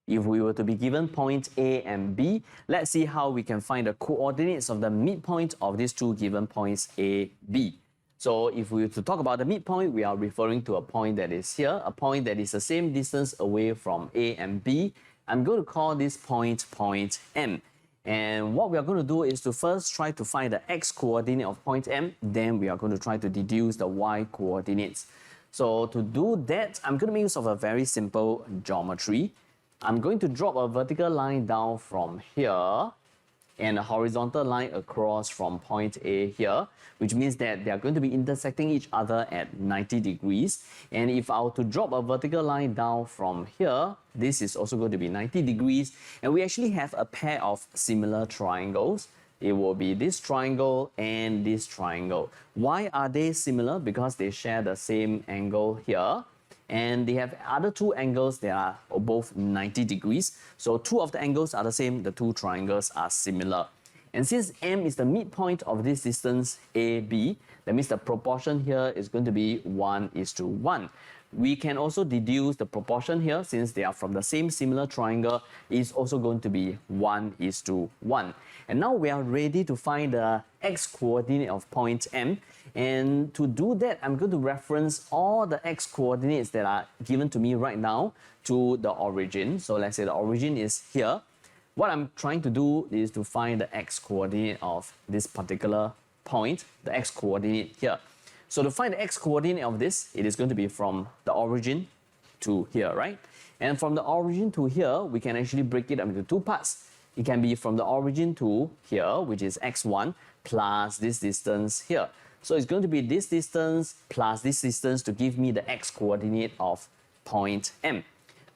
If we were to be given point A and B, let's see how we can find the coordinates of the midpoint of these two given points A, B. So if we were to talk about the midpoint, we are referring to a point that is here, a point that is the same distance away from A and B. I'm going to call this point M. And what we are going to do is to first try to find the x coordinate of point M, then we are going to try to deduce the y coordinates. So to do that, I'm going to make use of a very simple geometry. I'm going to drop a vertical line down from here and a horizontal line across from point A here, which means that they are going to be intersecting each other at 90 degrees. And if I were to drop a vertical line down from here, this is also going to be 90 degrees. And we actually have a pair of similar triangles. It will be this triangle and this triangle. Why are they similar? Because they share the same angle here. And they have other two angles that are both 90 degrees. So two of the angles are the same, the two triangles are similar. And since M is the midpoint of this distance AB, that means the proportion here is going to be 1:1. We can also deduce the proportion here, since they are from the same similar triangle, is also going to be 1:1. And now we are ready to find the x coordinate of point M. And to do that, I'm going to reference all the x coordinates that are given to me right now to the origin. So let's say the origin is here. What I'm trying to do is to find the x coordinate of this particular point, the x coordinate here. So to find the x coordinate of this, it is going to be from the origin to here, right? And from the origin to here, we can actually break it up into two parts. It can be from the origin to here, which is x1, plus this distance here. So it's going to be this distance plus this distance to give me the x coordinate of point M.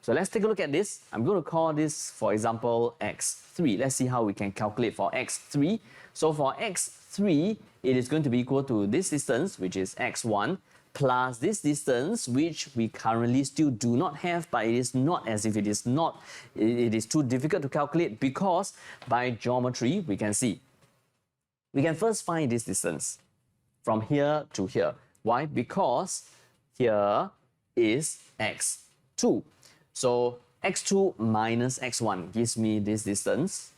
So let's take a look at this. I'm going to call this, for example, x3. Let's see how we can calculate for x3. So for x3, it is going to be equal to this distance, which is x1, plus this distance, which we currently still do not have, but it is not as if it is too difficult to calculate, because by geometry, we can see. We can first find this distance from here to here. Why? Because here is x2. So x2 minus x1 gives me this distance.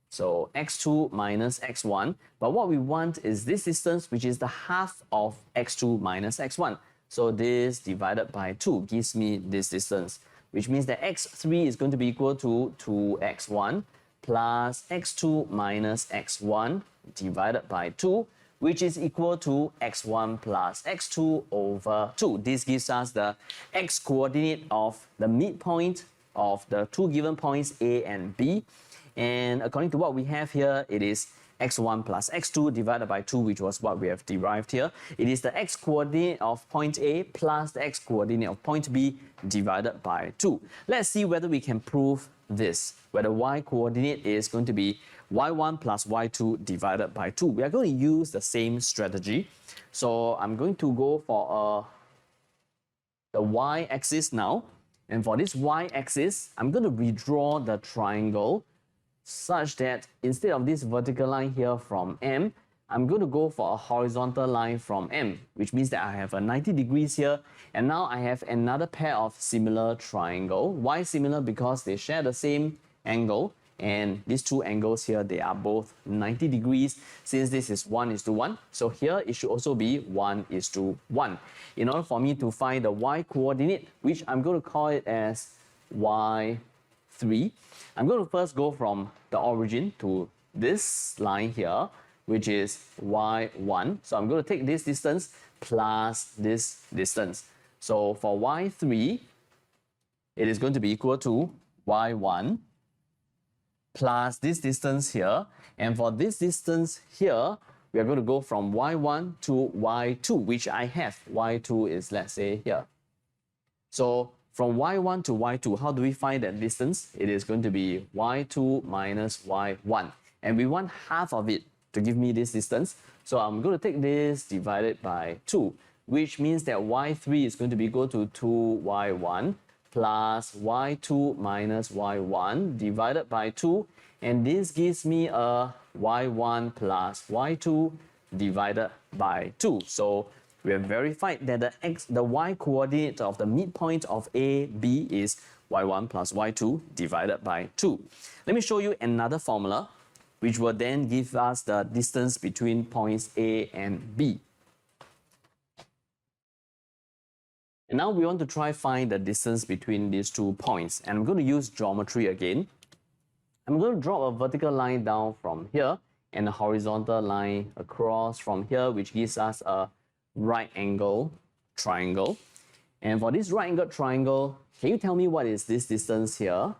So x2 minus x1. But what we want is this distance, which is the half of x2 minus x1. So this divided by 2 gives me this distance, which means that x3 is going to be equal to 2x1 plus x2 minus x1 divided by 2, which is equal to x1 plus x2 over 2. This gives us the x coordinate of the midpoint of the two given points A and B. And according to what we have here, it is x1 plus x2 divided by 2, which was what we have derived here. It is the x coordinate of point A plus the x coordinate of point B divided by 2. Let's see whether we can prove this, where the y coordinate is going to be y1 plus y2 divided by 2. We are going to use the same strategy. So I'm going to go for the y-axis now. And for this y-axis, I'm going to redraw the triangle such that instead of this vertical line here from M, I'm going to go for a horizontal line from M, which means that I have a 90 degrees here, and now I have another pair of similar triangle. Why similar? Because they share the same angle, and these two angles here, they are both 90 degrees. Since this is 1:1, so here it should also be 1:1. In order for me to find the y coordinate, which I'm going to call it as y3, I'm going to first go from the origin to this line here, which is y1. So I'm going to take this distance plus this distance. So for y3, it is going to be equal to y1 plus this distance here. And for this distance here, we are going to go from y1 to y2, which I have. y2 is, let's say, here. So from y1 to y2, how do we find that distance? It is going to be y2 minus y1. And we want half of it to give me this distance. So I'm going to take this divided by 2, which means that y3 is going to be equal to 2y1 plus y2 minus y1 divided by 2. And this gives me a y1 plus y2 divided by 2. So we have verified that the y coordinate of the midpoint of A, B is y1 plus y2 divided by 2. Let me show you another formula which will then give us the distance between points A and B. And now we want to try find the distance between these 2 points. And I'm going to use geometry again. I'm going to draw a vertical line down from here and a horizontal line across from here, which gives us a right angle triangle. And for this right angle triangle, can you tell me what is this distance here?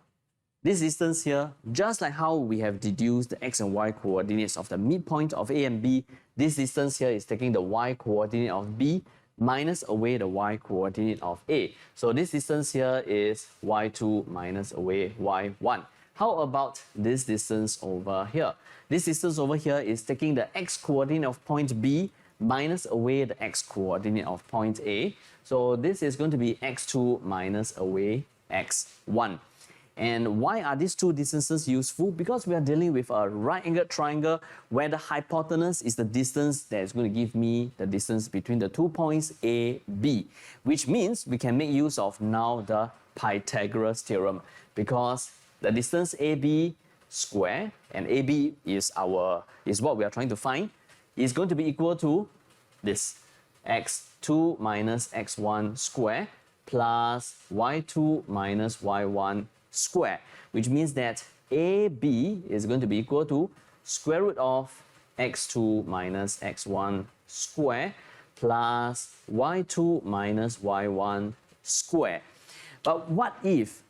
This distance here, just like how we have deduced the x and y coordinates of the midpoint of A and B, this distance here is taking the y coordinate of B minus away the y coordinate of A. So this distance here is y2 minus away y1. How about this distance over here? This distance over here is taking the x coordinate of point B minus away the x coordinate of point A. So this is going to be x2 minus away x1. And why are these 2 distances useful? Because we are dealing with a right-angled triangle where the hypotenuse is the distance that is going to give me the distance between the 2 points A, B, which means we can make use of now the Pythagoras theorem, because the distance AB square, and AB is what we are trying to find, is going to be equal to this x2 minus x1 square plus y2 minus y1 square, which means that AB is going to be equal to square root of x2 minus x1 square plus y2 minus y1 square. But what if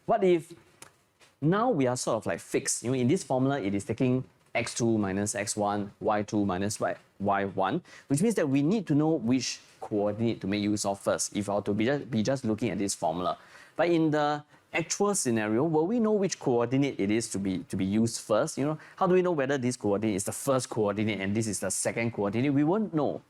now we are sort of like fixed? You know, in this formula, it is taking x2 minus x1, y2 minus y1, which means that we need to know which coordinate to make use of first if I were to be just looking at this formula. But in the actual scenario, will we know which coordinate it is to be used first? You know, how do we know whether this coordinate is the first coordinate and this is the second coordinate? We won't know.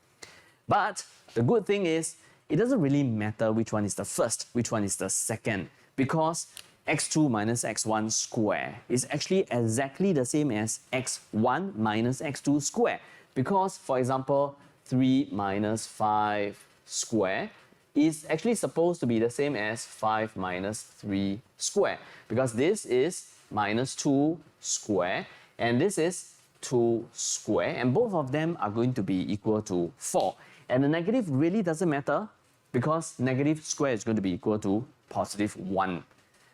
But the good thing is, it doesn't really matter which one is the first, which one is the second, because x2 minus x1 square is actually exactly the same as x1 minus x2 square. Because, for example, 3 minus 5 square is actually supposed to be the same as 5 minus 3 square, because this is minus 2 square and this is 2 square, and both of them are going to be equal to 4. And the negative really doesn't matter, because negative square is going to be equal to positive 1.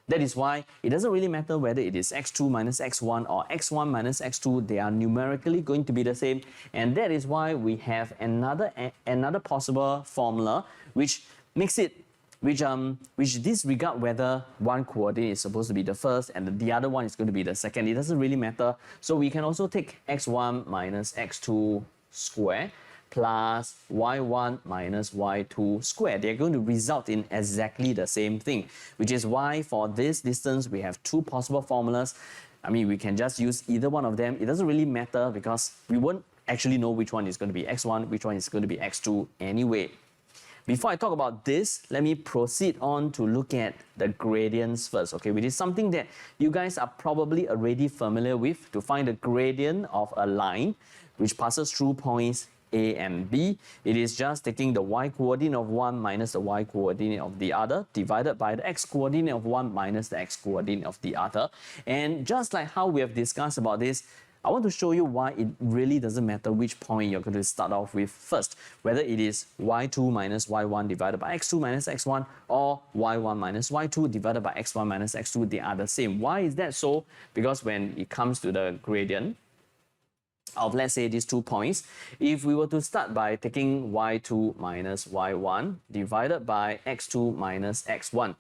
That is why it doesn't really matter whether it is x2 minus x1 or x1 minus x2, they are numerically going to be the same. And that is why we have another possible formula which makes it, which disregard whether one coordinate is supposed to be the first and the other one is going to be the second. It doesn't really matter. So we can also take x1 minus x2 square plus y1 minus y2 square. They're going to result in exactly the same thing, which is why for this distance we have 2 possible formulas. I mean, we can just use either one of them. It doesn't really matter because we won't actually know which one is going to be x1, which one is going to be x2 anyway. Before I talk about this, let me proceed on to look at the gradients first, okay, which is something that you guys are probably already familiar with. To find the gradient of a line which passes through points A and B, it is just taking the y coordinate of one minus the y coordinate of the other divided by the x coordinate of one minus the x coordinate of the other. And just like how we have discussed about this, I want to show you why it really doesn't matter which point you're going to start off with first, whether it is y2 minus y1 divided by x2 minus x1 or y1 minus y2 divided by x1 minus x2, they are the same. Why is that so? Because when it comes to the gradient of, let's say, these 2 points, if we were to start by taking y2 minus y1 divided by x2 minus x1,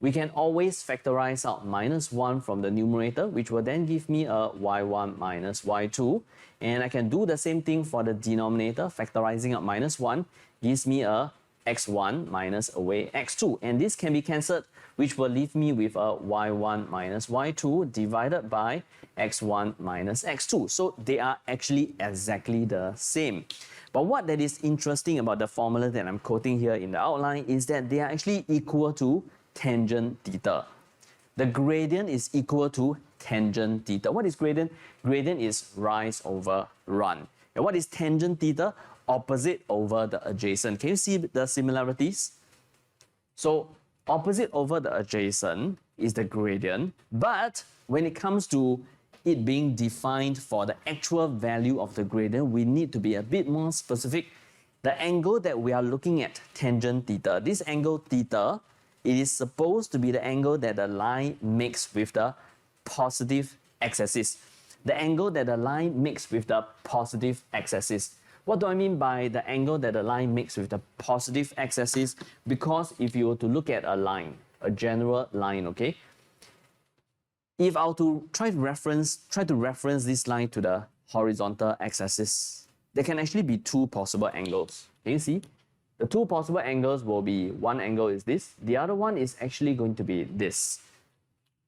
we can always factorize out minus 1 from the numerator, which will then give me a y1 minus y2. And I can do the same thing for the denominator. Factorizing out minus 1 gives me a x1 minus away x2. And this can be cancelled, which will leave me with a y1 minus y2 divided by x1 minus x2. So they are actually exactly the same. But what that is interesting about the formula that I'm quoting here in the outline is that they are actually equal to tangent theta. The gradient is equal to tangent theta. What is gradient? Gradient is rise over run. And what is tangent theta? Opposite over the adjacent. Can you see the similarities? So opposite over the adjacent is the gradient, but when it comes to it being defined for the actual value of the gradient, we need to be a bit more specific. The angle that we are looking at, tangent theta, this angle theta, it is supposed to be the angle that the line makes with the positive x-axis. The angle that the line makes with the positive x-axis. What do I mean by the angle that the line makes with the positive x-axis? Because if you were to look at a line, a general line, okay? If I were to try to reference this line to the horizontal x-axis, there can actually be two possible angles. Can you see? The two possible angles will be, one angle is this, the other one is actually going to be this.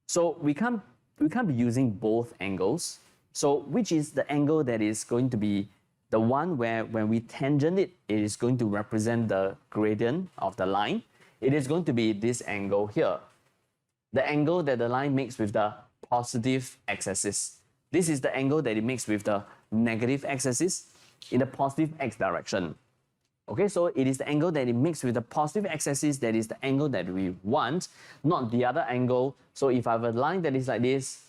So we can't be using both angles. So which is the angle that is going to be the one where when we tangent it, it is going to represent the gradient of the line. It is going to be this angle here. The angle that the line makes with the positive x-axis. This is the angle that it makes with the negative x-axis in the positive x direction. Okay, so it is the angle that it makes with the positive x-axis that is the angle that we want, not the other angle. So if I have a line that is like this,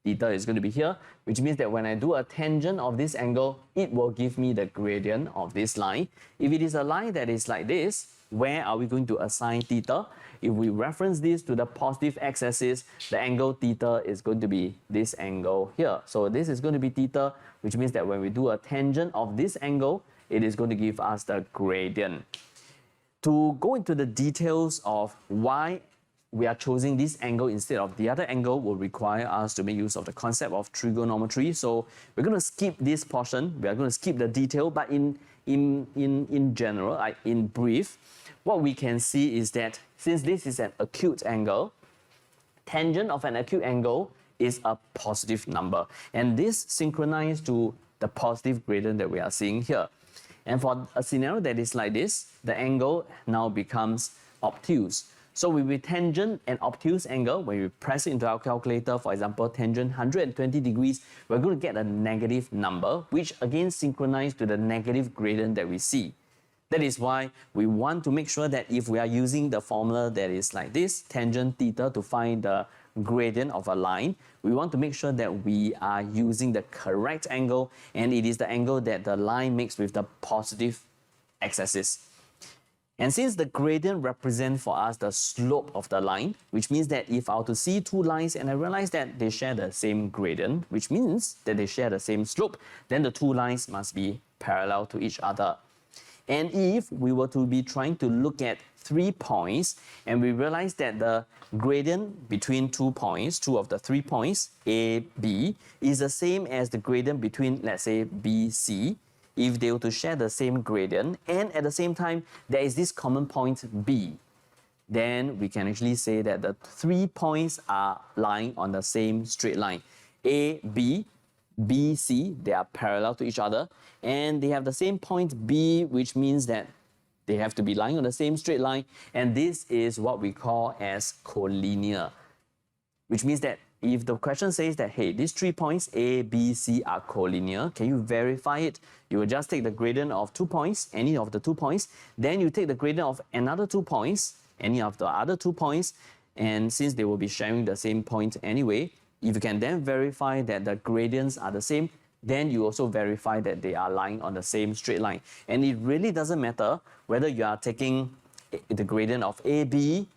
theta is going to be here, which means that when I do a tangent of this angle, it will give me the gradient of this line. If it is a line that is like this, where are we going to assign theta? If we reference this to the positive x-axis, the angle theta is going to be this angle here. So this is going to be theta, which means that when we do a tangent of this angle, it is going to give us the gradient. To go into the details of why we are choosing this angle instead of the other angle will require us to make use of the concept of trigonometry. So we're going to skip this portion. We are going to skip the detail, but in general, in brief, what we can see is that since this is an acute angle, tangent of an acute angle is a positive number. And this synchronizes to the positive gradient that we are seeing here. And for a scenario that is like this, the angle now becomes obtuse. So with a tangent and obtuse angle, when we press it into our calculator, for example, tangent 120 degrees, we're going to get a negative number, which again synchronizes to the negative gradient that we see. That is why we want to make sure that if we are using the formula that is like this, tangent theta, to find the gradient of a line, we want to make sure that we are using the correct angle, and it is the angle that the line makes with the positive x-axis. And since the gradient represents for us the slope of the line, which means that if I were to see two lines and I realize that they share the same gradient, which means that they share the same slope, then the two lines must be parallel to each other. And if we were to be trying to look at 3 points, and we realize that the gradient between 2 points, two of the 3 points, A, B, is the same as the gradient between, let's say, B, C, if they were to share the same gradient, and at the same time, there is this common point B, then we can actually say that the 3 points are lying on the same straight line. A, B, B, C, they are parallel to each other, and they have the same point B, which means that they have to be lying on the same straight line, and this is what we call as collinear, which means that if the question says that, hey, these 3 points, A, B, C, are collinear, can you verify it? You will just take the gradient of 2 points, any of the 2 points, then you take the gradient of another 2 points, any of the other 2 points, and since they will be sharing the same point anyway, if you can then verify that the gradients are the same, then you also verify that they are lying on the same straight line. And it really doesn't matter whether you are taking the gradient of AB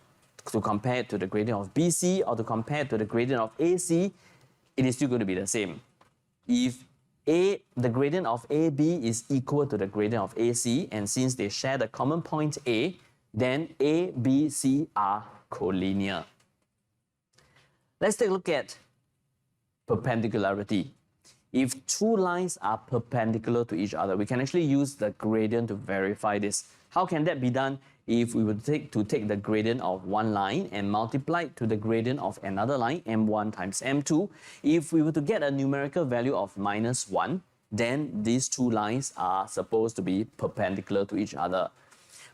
to compare it to the gradient of BC or to compare it to the gradient of AC, it is still going to be the same. If the gradient of AB is equal to the gradient of AC, and since they share the common point A, then A, B, C are collinear. Let's take a look at perpendicularity. If two lines are perpendicular to each other, we can actually use the gradient to verify this. How can that be done? If we would take the gradient of one line and multiply it to the gradient of another line, m1 times m2, if we were to get a numerical value of -1, then these two lines are supposed to be perpendicular to each other.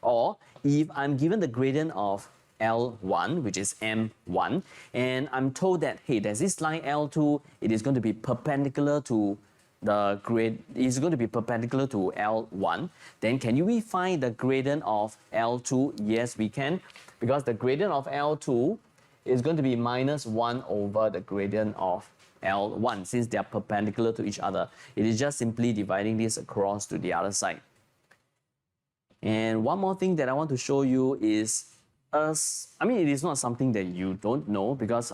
Or if I'm given the gradient of L1, which is M1, and I'm told that, hey, there's this line L2, it is going to be perpendicular to the grade, is going to be perpendicular to L1, then can we find the gradient of L2? Yes, we can, because the gradient of L2 is going to be minus 1 over the gradient of L1 since they are perpendicular to each other. It is just simply dividing this across to the other side. And one more thing that I want to show you is, it is not something that you don't know because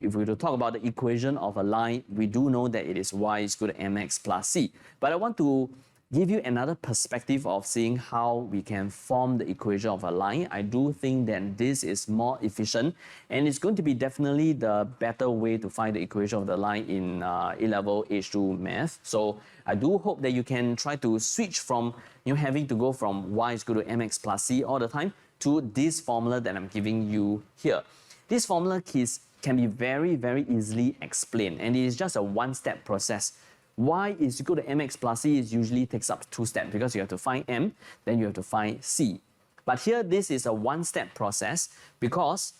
if we were to talk about the equation of a line, we do know that it is y is equal to mx plus c. But I want to give you another perspective of seeing how we can form the equation of a line. I do think that this is more efficient and it's going to be definitely the better way to find the equation of the line in A-level H2 math. So I do hope that you can try to switch from having to go from y is equal to mx plus c all the time to this formula that I'm giving you here. This formula can be very, very easily explained and it is just a one-step process. Y is equal to mx plus c usually takes up 2 steps because you have to find m, then you have to find c. But here this is a one-step process because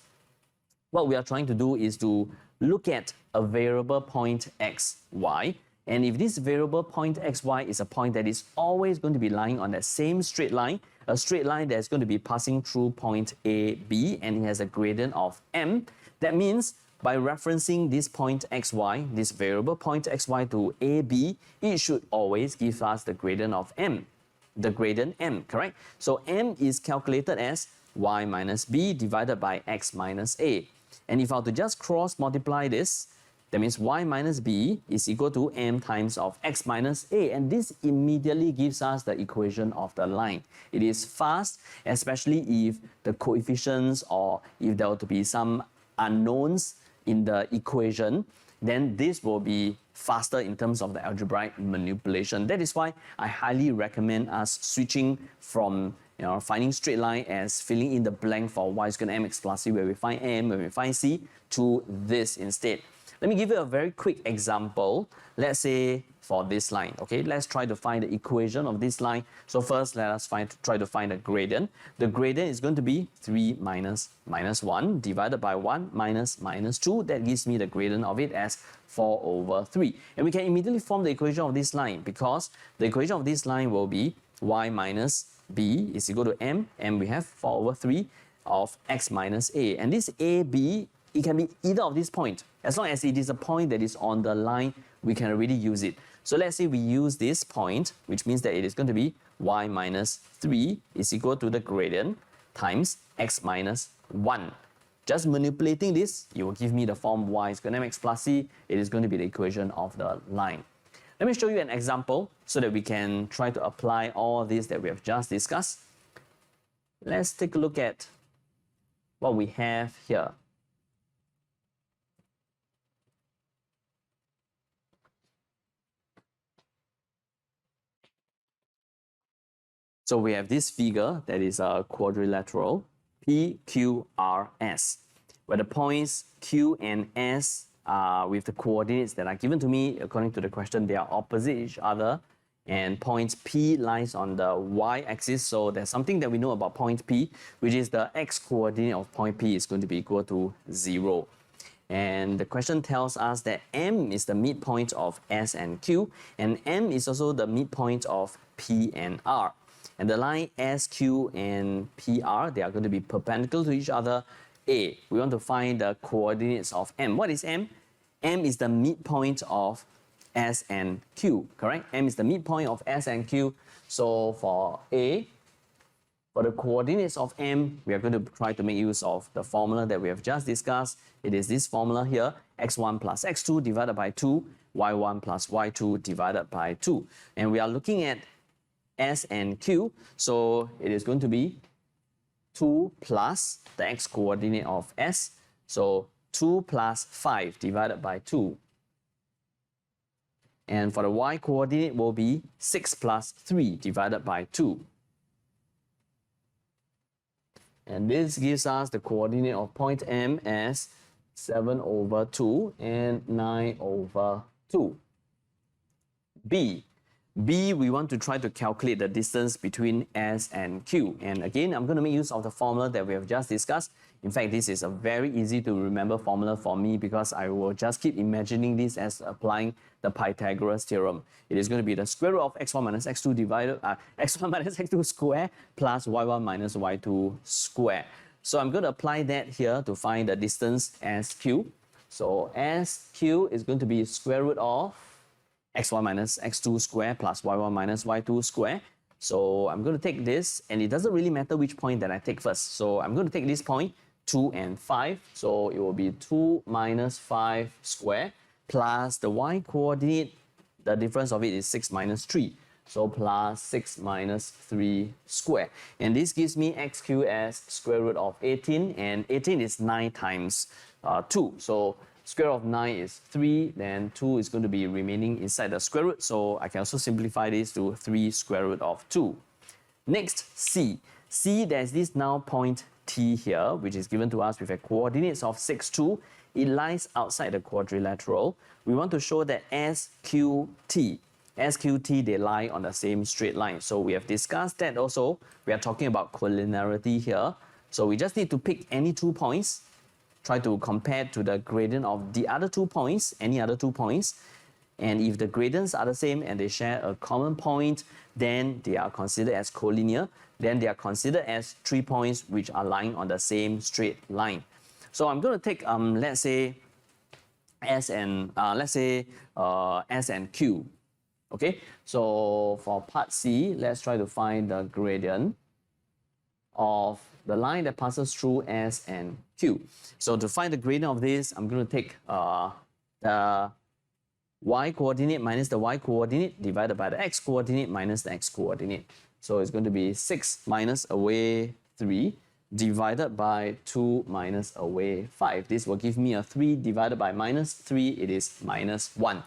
what we are trying to do is to look at a variable point x, y, and if this variable point x, y is a point that is always going to be lying on that same straight line, a straight line that's going to be passing through point A, B, and it has a gradient of m, that means by referencing this point xy, this variable point xy to AB, it should always give us the gradient of m, the gradient m, correct? So m is calculated as y minus b divided by x minus a. And if I were to just cross multiply this, that means y minus b is equal to m times of x minus a. And this immediately gives us the equation of the line. It is fast, especially if the coefficients or if there were to be some unknowns in the equation, then this will be faster in terms of the algebraic manipulation. That is why I highly recommend us switching from finding straight line as filling in the blank for y is equal to mx plus c where we find m, where we find c, to this instead. Let me give you a very quick example. Let's say for this line, okay? Let's try to find the equation of this line. So first, let us try to find the gradient. The gradient is going to be 3 minus 1 divided by 1 minus 2. That gives me the gradient of it as 4 over 3. And we can immediately form the equation of this line because the equation of this line will be y minus b is equal to m, and we have 4 over 3 of x minus a. And this a, b, it can be either of these points. As long as it is a point that is on the line, we can already use it. So let's say we use this point, which means that it is going to be y minus 3 is equal to the gradient times x minus 1. Just manipulating this, it will give me the form y is equal to mx plus c. It is going to be the equation of the line. Let me show you an example so that we can try to apply all this that we have just discussed. Let's take a look at what we have here. So we have this figure that is a quadrilateral PQRS, where the points Q and S with the coordinates that are given to me according to the question, they are opposite each other, and point P lies on the y-axis. So there's something that we know about point P, which is the x-coordinate of point P is going to be equal to 0. And the question tells us that M is the midpoint of S and Q, and M is also the midpoint of P and R. And the line SQ and PR, they are going to be perpendicular to each other. We want to find the coordinates of M. What is M? M is the midpoint of S and Q, correct? M is the midpoint of S and Q. So for A, for the coordinates of M, we are going to try to make use of the formula that we have just discussed. It is this formula here, x1 plus x2 divided by 2, y1 plus y2 divided by 2. And we are looking at S and Q, so it is going to be 2 plus the x-coordinate of S, so 2 plus 5 divided by 2. And for the y-coordinate will be 6 plus 3 divided by 2. And this gives us the coordinate of point M as 7 over 2 and 9 over 2. B, we want to try to calculate the distance between S and Q. And again, I'm going to make use of the formula that we have just discussed. In fact, this is a very easy to remember formula for me because I will just keep imagining this as applying the Pythagoras theorem. It is going to be the square root of x1 minus x2 divided x1 minus x2 square plus y1 minus y2 square. So I'm going to apply that here to find the distance SQ. So SQ is going to be square root of x1 minus x2 square plus y1 minus y2 square. So I'm going to take this, and it doesn't really matter which point that I take first. So I'm going to take this point, 2 and 5. So it will be 2 minus 5 square plus the y coordinate. The difference of it is 6 minus 3. So plus 6 minus 3 square. And this gives me xq as square root of 18. And 18 is 9 times 2. So square root of 9 is 3. Then 2 is going to be remaining inside the square root. So I can also simplify this to 3 square root of 2. Next, C. C, there's this now point T here, which is given to us with a coordinates of 6, 2. It lies outside the quadrilateral. We want to show that SQT, they lie on the same straight line. So we have discussed that also. We are talking about collinearity here. So we just need to pick any 2 points, try to compare to the gradient of the other 2 points, any other 2 points. And if the gradients are the same and they share a common point, then they are considered as collinear. Then they are considered as 3 points which are lying on the same straight line. So I'm going to take, let's say, S and Q. Okay, so for part C, let's try to find the gradient of the line that passes through S and Q. So to find the gradient of this, I'm going to take the y coordinate minus the y coordinate divided by the x coordinate minus the x coordinate. So it's going to be 6 minus away 3 divided by 2 minus away 5. This will give me a 3 divided by minus 3, it is minus 1.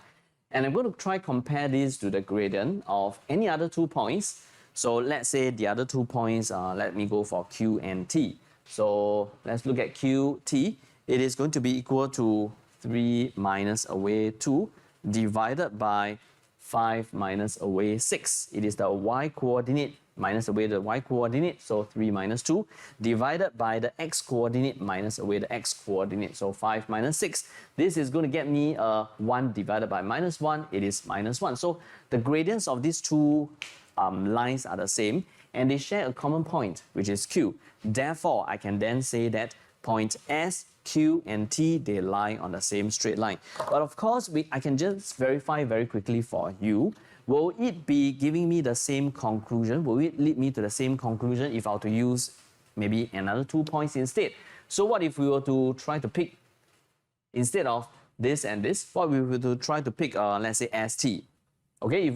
And I'm going to try compare this to the gradient of any other 2 points. So let's say the other 2 points, let me go for Q and T. So let's look at QT. It is going to be equal to 3 minus away 2 divided by 5 minus away 6. It is the y coordinate minus away the y coordinate, so 3 minus 2, divided by the x coordinate minus away the x coordinate, so 5 minus 6. This is going to get me 1 divided by minus 1, it is minus 1. So the gradients of these 2 lines are the same, and they share a common point, which is Q. Therefore, I can then say that point S, Q, and T, they lie on the same straight line. But of course, I can just verify very quickly for you. Will it be giving me the same conclusion? Will it lead me to the same conclusion if I were to use maybe another 2 points instead? So what if we were to try to pick, instead of this and this, what we were to try to pick, let's say ST. Okay, if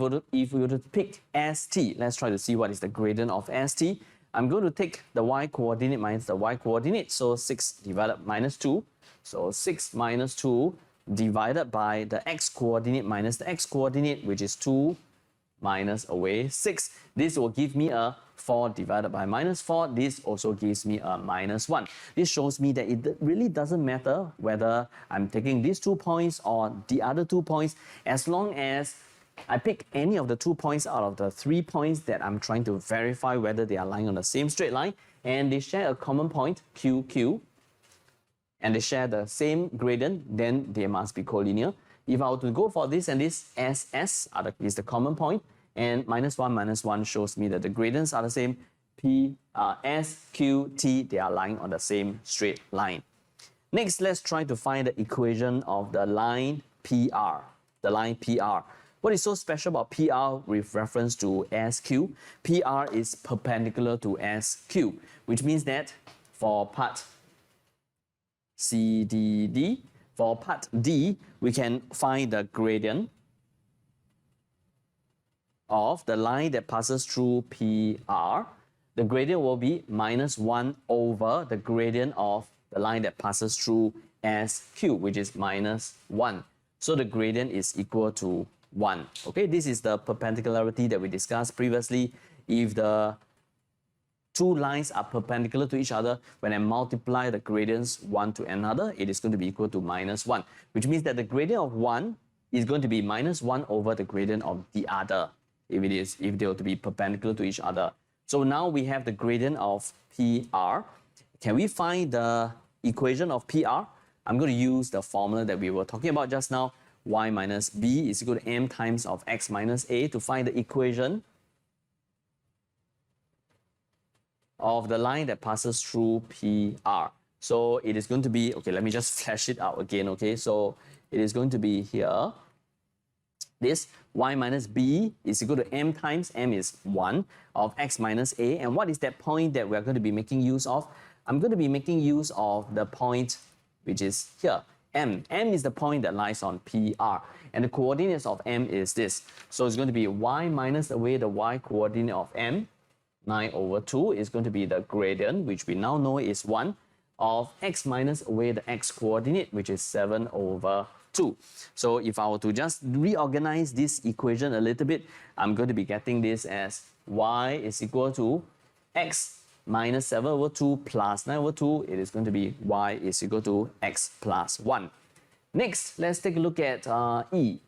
we were to pick ST, let's try to see what is the gradient of ST. I'm going to take the y coordinate minus the y coordinate, so 6 divided minus 2. So 6 minus 2 divided by the x coordinate minus the x coordinate, which is 2 minus away 6. This will give me a 4 divided by minus 4. This also gives me a minus 1. This shows me that it really doesn't matter whether I'm taking these 2 points or the other 2 points, as long as I pick any of the 2 points out of the 3 points that I'm trying to verify whether they are lying on the same straight line, and they share a common point, QQ, and they share the same gradient, then they must be collinear. If I were to go for this and this, SS is the common point, and minus 1 shows me that the gradients are the same. S, Q, T, they are lying on the same straight line. Next, let's try to find the equation of the line PR. The line PR. What is so special about PR with reference to SQ? PR is perpendicular to SQ, which means that for part CDD, for part D, we can find the gradient of the line that passes through PR. The gradient will be minus 1 over the gradient of the line that passes through SQ, which is minus 1. So the gradient is equal to 1. Okay, this is the perpendicularity that we discussed previously. If the 2 lines are perpendicular to each other, when I multiply the gradients one to another, it is going to be equal to minus 1, which means that the gradient of one is going to be minus 1 over the gradient of the other, if they were to be perpendicular to each other. So now we have the gradient of PR. Can we find the equation of PR? I'm going to use the formula that we were talking about just now. Y minus B is equal to m times of x minus a to find the equation of the line that passes through PR. So it is going to be, okay, let me just flash it out again, okay? So it is going to be here, this y minus b is equal to m times m is 1 of x minus a. And what is that point that we are going to be making use of? I'm going to be making use of the point which is here, m. M is the point that lies on PR. And the coordinates of m is this. So it's going to be y minus away the y coordinate of m, 9/2 is going to be the gradient, which we now know is 1, of x minus away the x coordinate, which is 7/2. So if I were to just reorganize this equation a little bit, I'm going to be getting this as y is equal to x minus 7/2 plus 9/2. It is going to be y is equal to x plus 1. Next, let's take a look at E.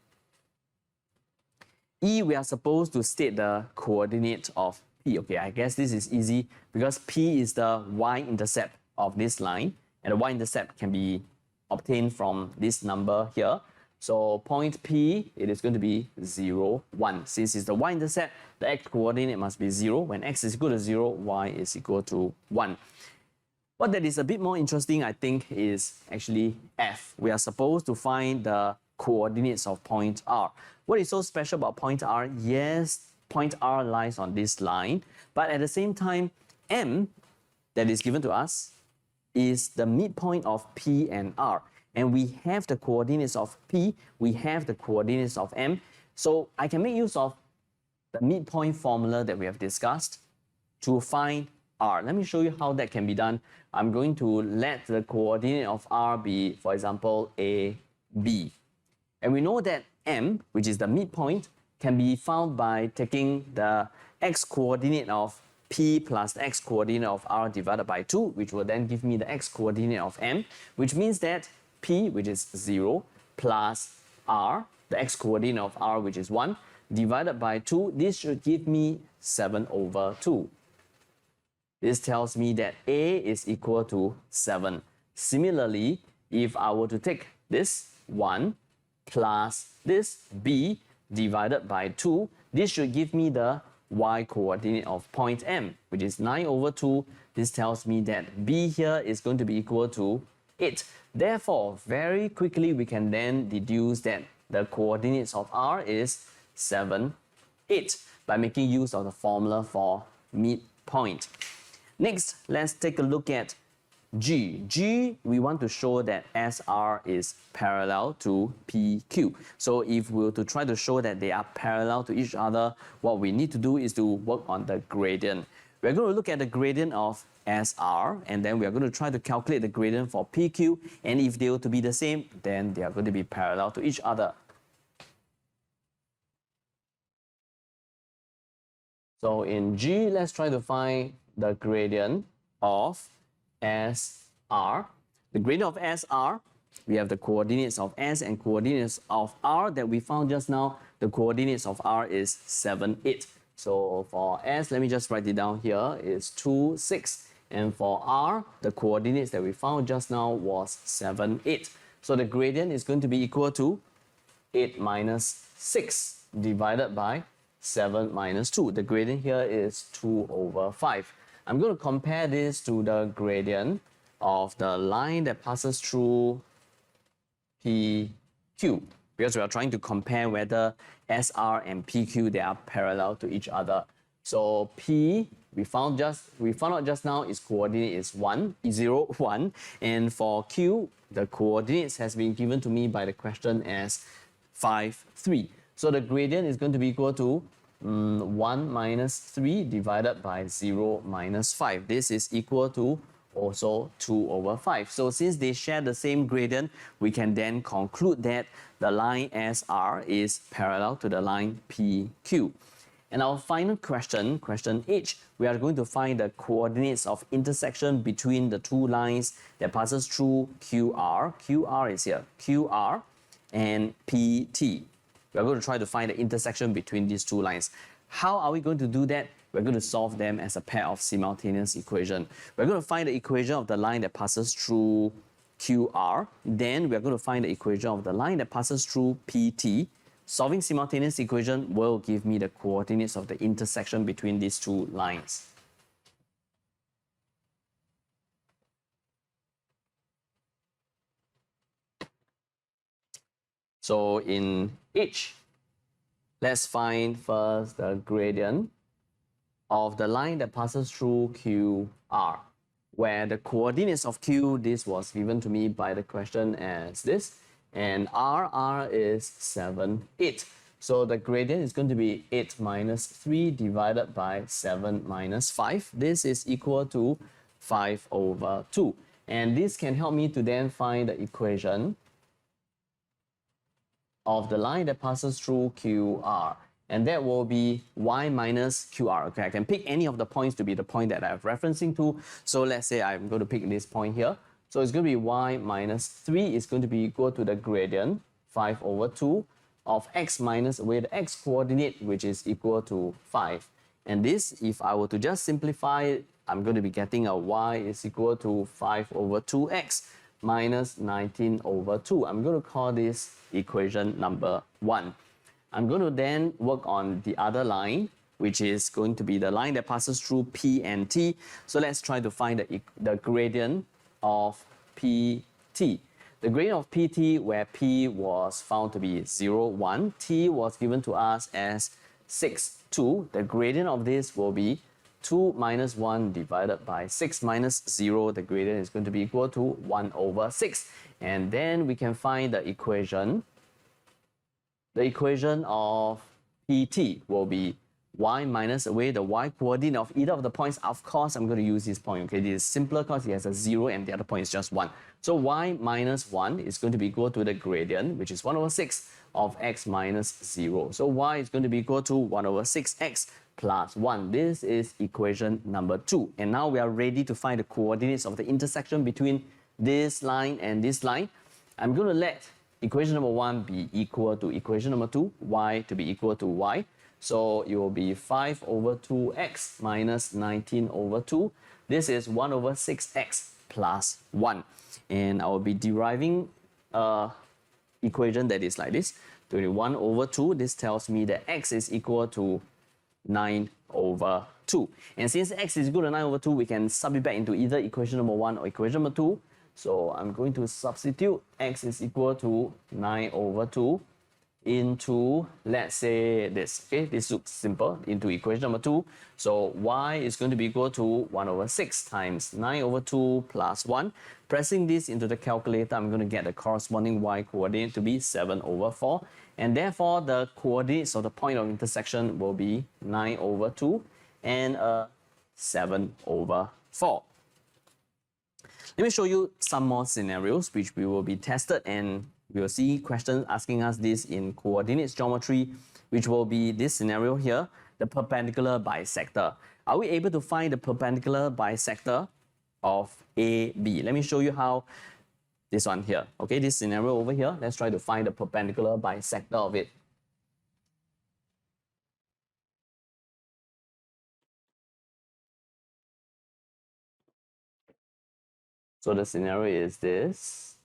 E, we are supposed to state the coordinate of P. Okay, I guess this is easy because P is the y-intercept of this line, and the y-intercept can be obtained from this number here. So point P, it is going to be 0, 1. Since it's the y-intercept, the x-coordinate must be 0. When x is equal to 0, y is equal to 1. What that is a bit more interesting, I think, is actually F. We are supposed to find the coordinates of point R. What is so special about point R? Yes, point R lies on this line, but at the same time, M that is given to us is the midpoint of P and R. And we have the coordinates of P, we have the coordinates of M. So I can make use of the midpoint formula that we have discussed to find R. Let me show you how that can be done. I'm going to let the coordinate of R be, for example, A, B. And we know that M, which is the midpoint, can be found by taking the x-coordinate of P plus the x-coordinate of R divided by 2, which will then give me the x-coordinate of M, which means that P, which is 0, plus R, the x-coordinate of R, which is 1, divided by 2, this should give me 7/2. This tells me that A is equal to 7. Similarly, if I were to take this 1 plus this B divided by 2, this should give me the y-coordinate of point M, which is 9/2. This tells me that B here is going to be equal to 8. Therefore, very quickly we can then deduce that the coordinates of R is 7, 8 by making use of the formula for midpoint. Next, let's take a look at G. G, we want to show that SR is parallel to PQ. So if we were to try to show that they are parallel to each other, what we need to do is to work on the gradient. We're going to look at the gradient of SR, and then we are going to try to calculate the gradient for PQ, and if they were to be the same, then they are going to be parallel to each other. So in G, let's try to find the gradient of SR. The gradient of SR, we have the coordinates of S and coordinates of R that we found just now. The coordinates of R is 7, 8. So for S, let me just write it down here, is 2, 6. And for R, the coordinates that we found just now was 7, 8. So the gradient is going to be equal to 8 minus 6 divided by 7 minus 2. The gradient here is 2/5. I'm going to compare this to the gradient of the line that passes through PQ, because we are trying to compare whether SR and PQ, they are parallel to each other. So P, we found out just now its coordinate is 1, 0, 1, and for Q, the coordinates has been given to me by the question as 5, 3. So the gradient is going to be equal to 1 minus 3 divided by 0 minus 5. This is equal to also 2/5. So since they share the same gradient, we can then conclude that the line SR is parallel to the line PQ. And our final question, question H, we are going to find the coordinates of intersection between the two lines that passes through QR. QR is here, QR and PT. We are going to try to find the intersection between these two lines. How are we going to do that? We're going to solve them as a pair of simultaneous equations. We're going to find the equation of the line that passes through QR. Then we're going to find the equation of the line that passes through PT. Solving simultaneous equation will give me the coordinates of the intersection between these two lines. So in H, let's find first the gradient of the line that passes through QR, where the coordinates of Q, this was given to me by the question as this, and R is 7, 8. So the gradient is going to be 8 minus 3 divided by 7 minus 5. This is equal to 5 over 2. And this can help me to then find the equation of the line that passes through QR. And that will be y minus QR. Okay, I can pick any of the points to be the point that I'm referencing to. So let's say I'm going to pick this point here. So it's going to be y minus 3 is going to be equal to the gradient 5 over 2 of x minus away the x coordinate, which is equal to 5. And this, if I were to just simplify it, I'm going to be getting a y is equal to 5 over 2x minus 19 over 2. I'm going to call this equation number 1. I'm going to then work on the other line, which is going to be the line that passes through P and T. So let's try to find the gradient of PT. The gradient of PT, where P was found to be 0, 1, T was given to us as 6, 2. The gradient of this will be 2 minus 1 divided by 6 minus 0. The gradient is going to be equal to 1 over 6. And then we can find the equation. The equation of PT will be y minus away the y coordinate of either of the points. Of course, I'm going to use this point. Okay, this is simpler because it has a 0 and the other point is just 1. So y minus 1 is going to be equal to the gradient, which is 1 over 6 of x minus 0. So y is going to be equal to 1 over 6x plus 1. This is equation number 2. And now we are ready to find the coordinates of the intersection between this line and this line. I'm going to let equation number 1 be equal to equation number 2, y to be equal to y. So it will be 5 over 2x minus 19 over 2. This is 1 over 6x plus 1. And I will be deriving an equation that is like this. 21 over 2, this tells me that x is equal to 9 over 2. And since x is equal to 9 over 2, we can sub it back into either equation number 1 or equation number 2. So I'm going to substitute x is equal to 9 over 2 into, let's say this. Okay, this looks simple, into equation number 2. So y is going to be equal to 1 over 6 times 9 over 2 plus 1. Pressing this into the calculator, I'm going to get the corresponding y coordinate to be 7 over 4. And therefore, the coordinates of the point of intersection will be 9 over 2 and 7 over 4. Let me show you some more scenarios which we will be tested, and we will see questions asking us this in coordinates geometry, which will be this scenario here, the perpendicular bisector. Are we able to find the perpendicular bisector of AB? Let me show you how. This one here, okay, this scenario over here, let's try to find the perpendicular bisector of it. So the scenario is this,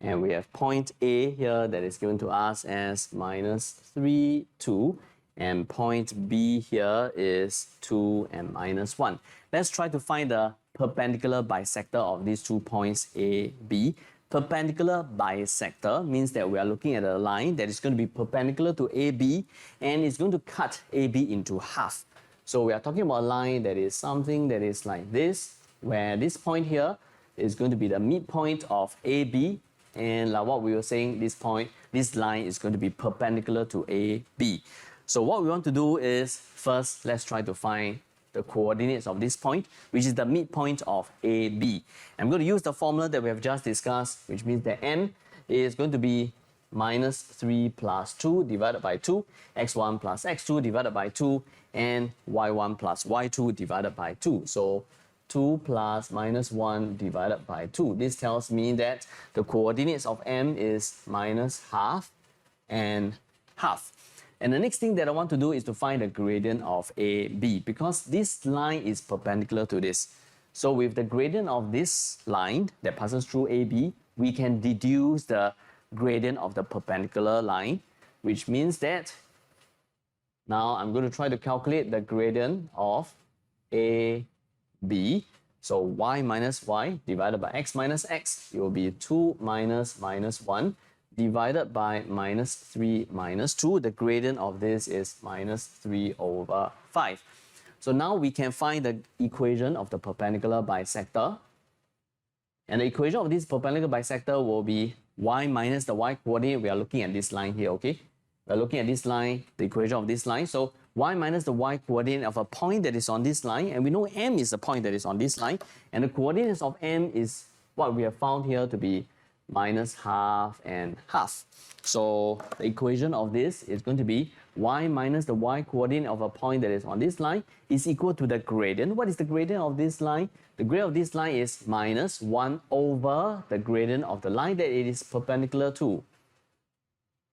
and we have point A here that is given to us as minus 3, 2, and point B here is 2 and minus 1. Let's try to find the perpendicular bisector of these 2 points A, B. Perpendicular bisector means that we are looking at a line that is going to be perpendicular to AB and it's going to cut AB into half. So we are talking about a line that is something that is like this, where this point here is going to be the midpoint of AB, and like what we were saying, this line is going to be perpendicular to AB. So what we want to do is, first, let's try to find the coordinates of this point, which is the midpoint of AB. I'm going to use the formula that we have just discussed, which means that n is going to be minus 3 plus 2 divided by 2, x1 plus x2 divided by 2, and y1 plus y2 divided by 2. So 2 plus minus 1 divided by 2. This tells me that the coordinates of m is minus half and half. And the next thing that I want to do is to find the gradient of AB, because this line is perpendicular to this. So with the gradient of this line that passes through AB, we can deduce the gradient of the perpendicular line, which means that now I'm going to try to calculate the gradient of AB. So y minus y divided by x minus x, it will be 2 minus minus 1 divided by minus 3 minus 2. The gradient of this is minus 3 over 5. So now we can find the equation of the perpendicular bisector. And the equation of this perpendicular bisector will be y minus the y coordinate. We are looking at this line here, okay? We are looking at this line, the equation of this line. So y minus the y coordinate of a point that is on this line. And we know m is the point that is on this line. And the coordinates of m is what we have found here to be minus half and half. So the equation of this is going to be y minus the y coordinate of a point that is on this line is equal to the gradient. What is the gradient of this line? The gradient of this line is minus 1 over the gradient of the line that it is perpendicular to.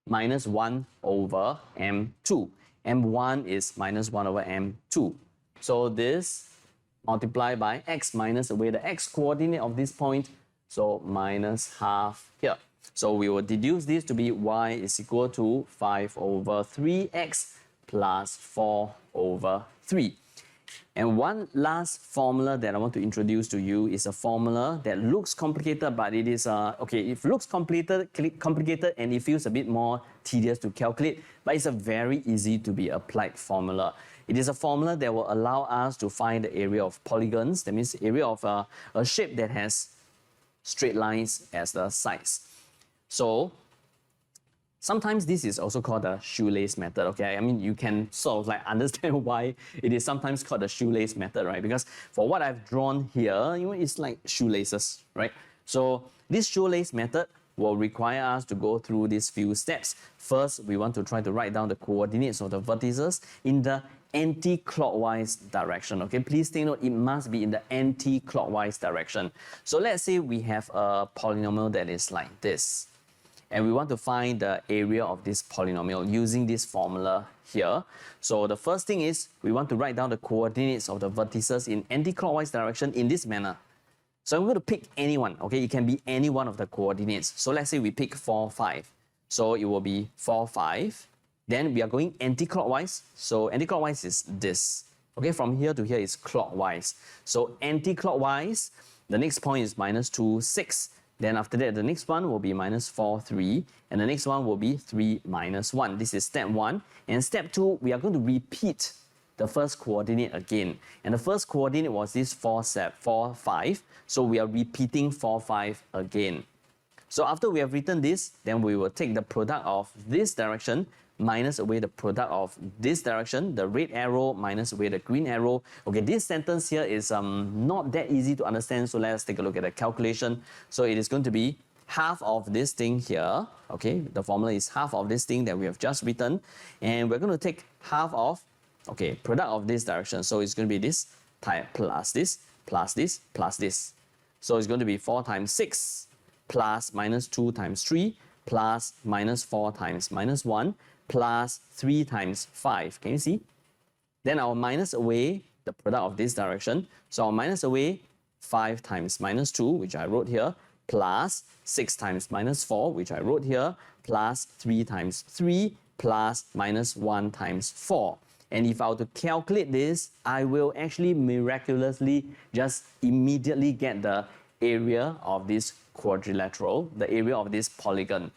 Minus 1 over m2. m1 is minus 1 over m2. So this multiplied by x minus away the x coordinate of this point. So minus half here. So we will deduce this to be y is equal to 5 over 3x plus 4 over 3. And one last formula that I want to introduce to you is a formula that looks complicated, but it is, okay, it looks complicated and it feels a bit more tedious to calculate, but it's a very easy to be applied formula. It is a formula that will allow us to find the area of polygons, that means the area of a shape that has straight lines as the sides. So sometimes this is also called the shoelace method, okay? I mean, you can sort of like understand why it is sometimes called the shoelace method, right? Because for what I've drawn here, you know, it's like shoelaces, right? So this shoelace method will require us to go through these few steps. First, we want to try to write down the coordinates of the vertices in the anti-clockwise direction, okay? Please take note, it must be in the anti-clockwise direction. So let's say we have a polynomial that is like this. And we want to find the area of this polynomial using this formula here. So the first thing is we want to write down the coordinates of the vertices in anti-clockwise direction in this manner. So I'm going to pick any one, okay? It can be any one of the coordinates. So let's say we pick 4, 5. So it will be 4, 5. Then we are going anti-clockwise. So anti-clockwise is this. Okay, from here to here is clockwise. So anti-clockwise, the next point is minus 2, 6. Then after that, the next one will be minus 4, 3. And the next one will be 3, minus 1. This is step 1. And step 2, we are going to repeat the first coordinate again. And the first coordinate was this 4, 5. So we are repeating 4, 5 again. So after we have written this, then we will take the product of this direction minus away the product of this direction, the red arrow minus away the green arrow. Okay, this sentence here is not that easy to understand, so let's take a look at the calculation. So it is going to be half of this thing here, okay, the formula is half of this thing that we have just written, and we're going to take half of, okay, product of this direction, so it's going to be this plus this, plus this, plus this. So it's going to be 4 times 6 plus minus 2 times 3 plus minus 4 times minus 1 plus 3 times 5. Can you see? Then I'll minus away the product of this direction. So I'll minus away 5 times minus 2, which I wrote here, plus 6 times minus 4, which I wrote here, plus 3 times 3, plus minus 1 times 4. And if I were to calculate this, I will actually miraculously just immediately get the area of this quadrilateral, the area of this polygon.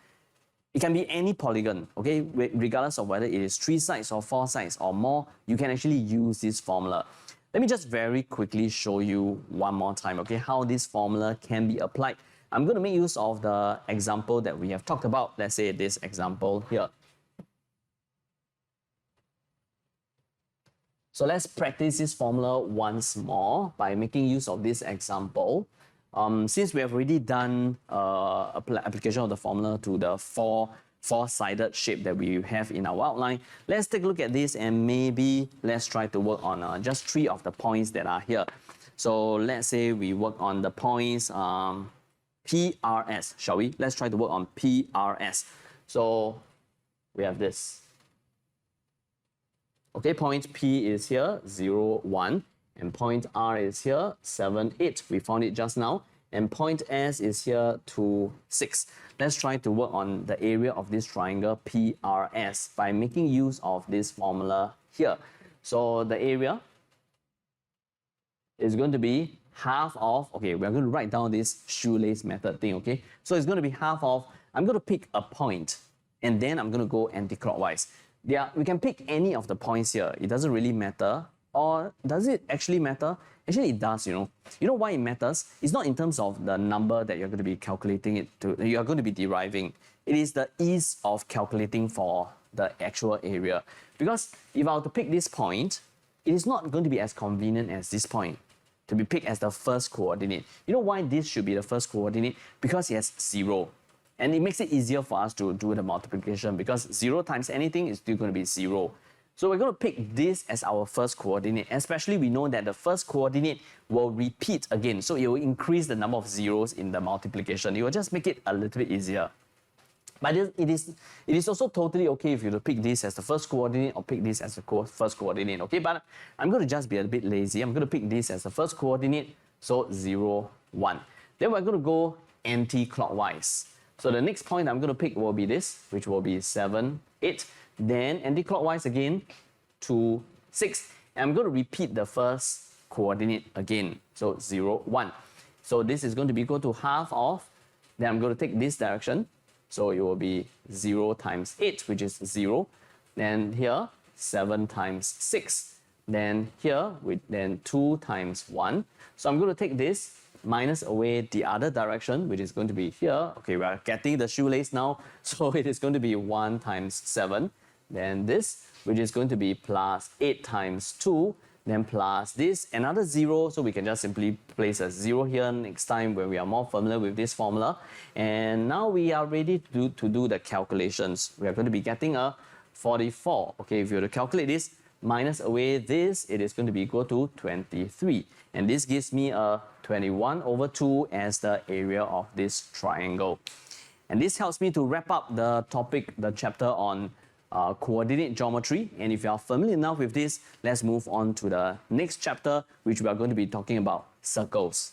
It can be any polygon, okay? Regardless of whether it is 3 sides or 4 sides or more, you can actually use this formula. Let me just very quickly show you one more time, okay, how this formula can be applied. I'm going to make use of the example that we have talked about. Let's say this example here. So let's practice this formula once more by making use of this example. Since we have already done application of the formula to the four-sided shape that we have in our outline, let's take a look at this and maybe let's try to work on just 3 of the points that are here. So let's say we work on the points PRS, shall we? Let's try to work on PRS. So we have this. Okay, point P is here, 0, 1. And point R is here, 7, 8. We found it just now. And point S is here, 2, 6. Let's try to work on the area of this triangle PRS by making use of this formula here. So the area is going to be half of, okay, we're going to write down this shoelace method thing, okay? So it's going to be half of I'm going to pick a point, and then I'm going to go anti-clockwise. We can pick any of the points here. It doesn't really matter. Or does it actually matter? Actually, it does, you know. You know why it matters? It's not in terms of the number that you're going to be calculating it to, you're going to be deriving. It is the ease of calculating for the actual area. Because if I were to pick this point, it is not going to be as convenient as this point to be picked as the first coordinate. You know why this should be the first coordinate? Because it has 0. And it makes it easier for us to do the multiplication because 0 times anything is still going to be 0. So we're going to pick this as our first coordinate, especially we know that the first coordinate will repeat again. So it will increase the number of zeros in the multiplication. It will just make it a little bit easier. But it is also totally okay if you pick this as the first coordinate or pick this as the first coordinate, okay? But I'm going to just be a bit lazy. I'm going to pick this as the first coordinate, so 0, 1. Then we're going to go anti-clockwise. So the next point I'm going to pick will be this, which will be 7, 8. Then anti-clockwise again, 2, 6. And I'm going to repeat the first coordinate again, so 0, 1. So this is going to be equal to half of, then I'm going to take this direction. So it will be 0 times 8, which is 0. Then here, 7 times 6. Then here, then 2 times 1. So I'm going to take this, minus away the other direction, which is going to be here. Okay, we are getting the shoelace now. So it is going to be 1 times 7. Then this, which is going to be plus 8 times 2. Then plus this, another 0, so we can just simply place a 0 here next time when we are more familiar with this formula. And now we are ready to do the calculations. We are going to be getting a 44. Okay, if you were to calculate this, minus away this, it is going to be equal to 23. And this gives me a 21 over 2 as the area of this triangle. And this helps me to wrap up the topic, the chapter on coordinate geometry. And if you are familiar enough with this, let's move on to the next chapter, which we are going to be talking about circles.